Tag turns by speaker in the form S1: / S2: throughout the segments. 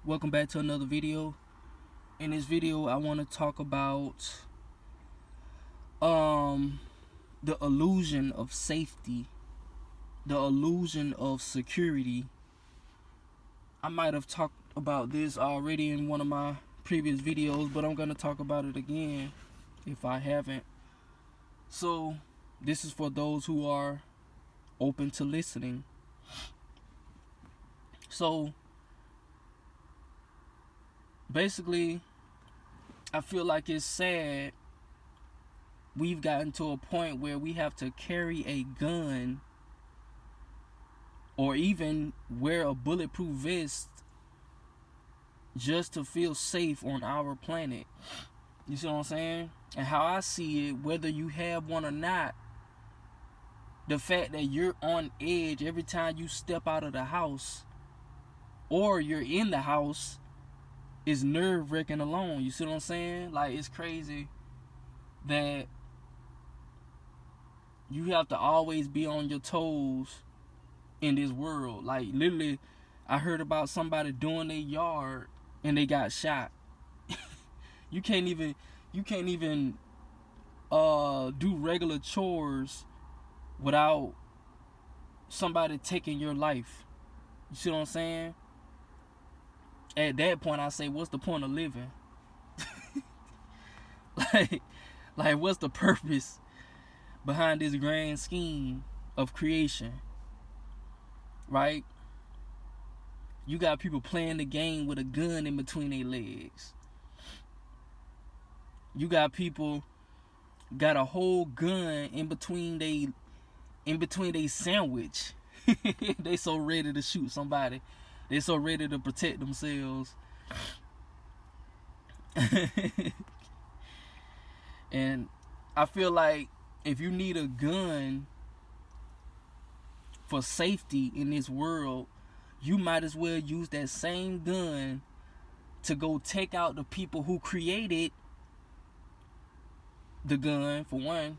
S1: Welcome back to another video. In this video, I want to talk about um the illusion of safety, the illusion of security. I might have talked about this already in one of my previous videos, but I'm going to talk about it again if I haven't. So, this is for those who are open to listening. So, basically, I feel like it's sad we've gotten to a point where we have to carry a gun or even wear a bulletproof vest just to feel safe on our planet. You see what I'm saying? And how I see it, whether you have one or not, the fact that you're on edge every time you step out of the house or you're in the house is nerve-wracking alone. You see what I'm saying? Like, it's crazy that you have to always be on your toes in this world. Like, literally, I heard about somebody doing their yard and they got shot. you can't even do regular chores without somebody taking your life. You see what I'm saying? At that point, I say, what's the point of living? like what's the purpose behind this grand scheme of creation? Right? You got people playing the game with a gun in between their legs. You got people got a whole gun in between they sandwich. They so ready to shoot somebody. They so ready to protect themselves. And I feel like if you need a gun for safety in this world, you might as well use that same gun to go take out the people who created the gun. For one,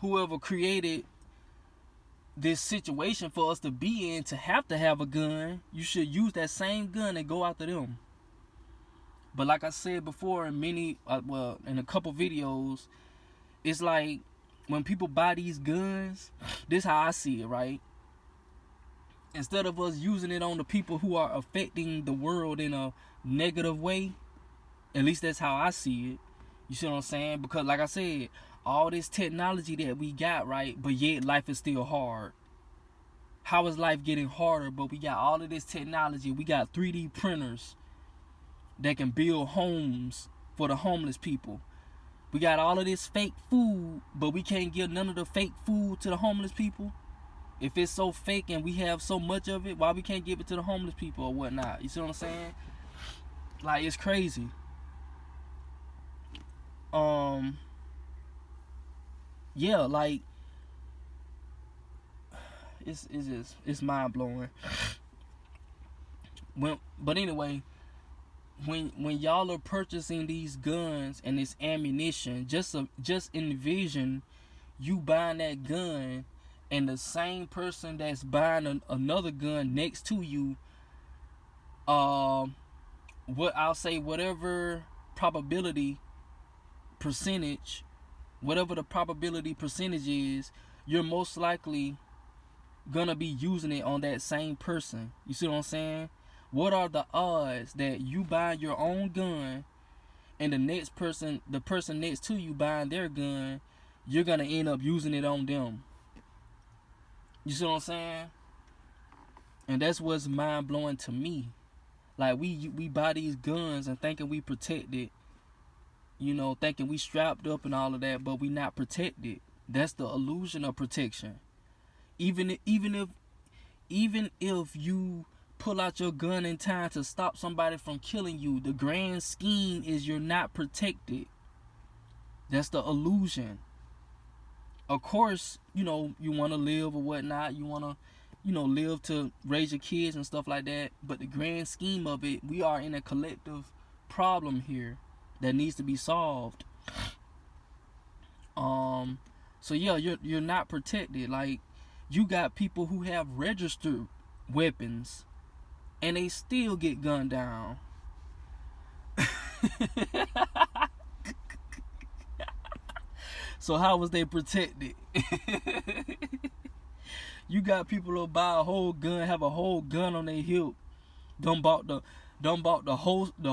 S1: whoever created this situation for us to be in, to have a gun, you should use that same gun and go after them. But like I said before in in a couple videos, it's like when people buy these guns, this is how I see it, right? Instead of us using it on the people who are affecting the world in a negative way, at least that's how I see it. You see what I'm saying? Because like I said, all this technology that we got, right, but yet life is still hard. How is life getting harder? But we got all of this technology. We got 3D printers that can build homes for the homeless people. We got all of this fake food, but we can't give none of the fake food to the homeless people. If it's so fake and we have so much of it, why we can't give it to the homeless people or whatnot? You see what I'm saying? Like, it's crazy. Yeah, like, it's mind blowing. But anyway, when y'all are purchasing these guns and this ammunition, just envision you buying that gun and the same person that's buying another gun next to you, whatever probability percentage, whatever the probability percentage is, you're most likely gonna be using it on that same person. You see what I'm saying? What are the odds that you buy your own gun and the person next to you buying their gun, you're gonna end up using it on them? You see what I'm saying? And that's what's mind blowing to me. Like, we buy these guns and thinking we protected, thinking we strapped up and all of that, but we not protected. That's the illusion of protection. Even if you pull out your gun in time to stop somebody from killing you, the grand scheme is you're not protected. That's the illusion. Of course, you want to live or whatnot. You want to, live to raise your kids and stuff like that. But the grand scheme of it, we are in a collective problem here that needs to be solved. So yeah, you're not protected. Like, you got people who have registered weapons and they still get gunned down. So how was they protected? You got people who buy a whole gun, have a whole gun on their hip. Done bought the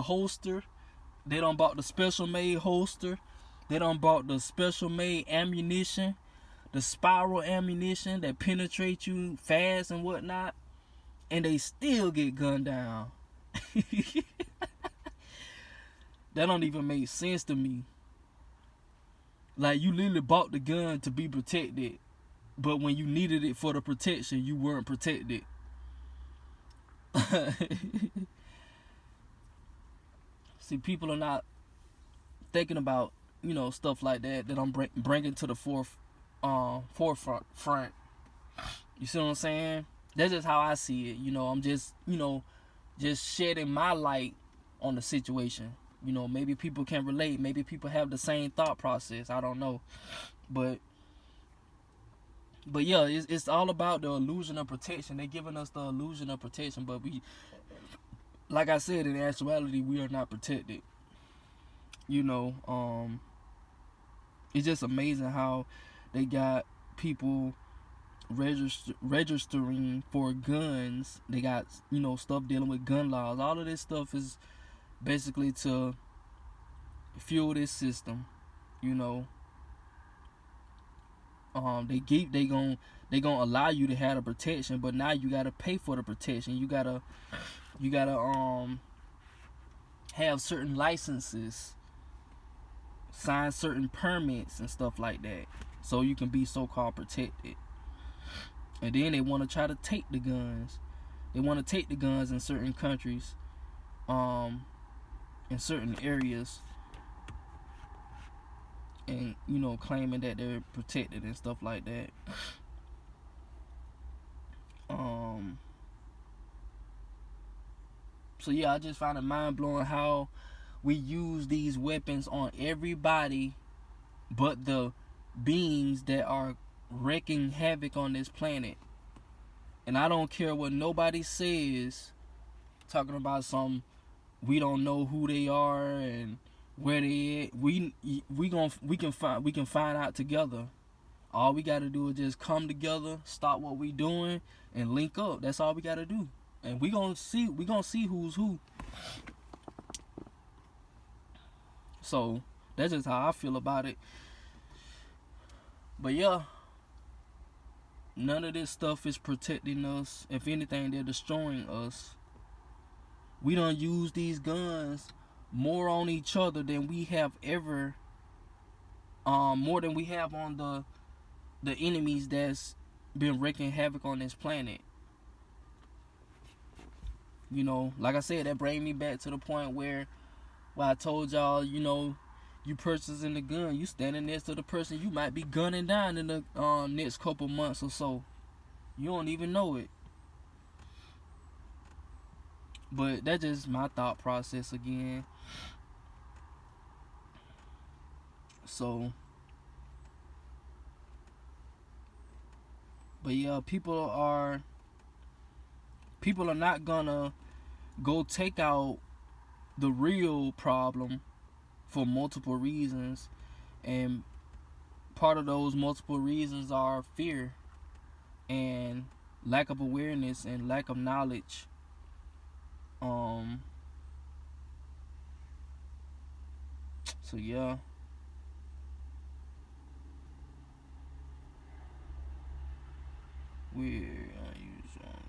S1: holster. They done bought the special made holster. They done bought the special made ammunition, the spiral ammunition that penetrates you fast and whatnot, and they still get gunned down. That don't even make sense to me. Like, you literally bought the gun to be protected, but when you needed it for the protection, you weren't protected. See, people are not thinking about, stuff like that I'm bringing to the forefront. You see what I'm saying? That's just how I see it. I'm just, just shedding my light on the situation. Maybe people can relate. Maybe people have the same thought process. I don't know. But yeah, it's all about the illusion of protection. They're giving us the illusion of protection, but we, like I said, in actuality, we are not protected. It's just amazing how they got people registering for guns. They got, stuff dealing with gun laws. All of this stuff is basically to fuel this system. They gonna allow you to have the protection, but now you gotta pay for the protection. You gotta have certain licenses, sign certain permits and stuff like that, so you can be so-called protected. And then they want to try to take the guns. They want to take the guns in certain countries, in certain areas, and claiming that they're protected and stuff like that. So yeah, I just find it mind-blowing how we use these weapons on everybody but the beings that are wreaking havoc on this planet. And I don't care what nobody says, talking about we don't know who they are and where they at. We can find out together. All we gotta do is just come together, stop what we doing, and link up. That's all we gotta do. And we gonna see who's who. So that's just how I feel about it. But yeah, none of this stuff is protecting us. If anything, they're destroying us. We don't use these guns more on each other than we have ever, more than we have on the enemies that's been wreaking havoc on this planet. Like I said, that brings me back to the point where I told y'all, you purchasing the gun, you standing next to the person you might be gunning down in the next couple months or so. You don't even know it. But that's just my thought process again. So, but yeah, people are not gonna go take out the real problem for multiple reasons, and part of those multiple reasons are fear and lack of awareness and lack of knowledge. So yeah. We're unusual.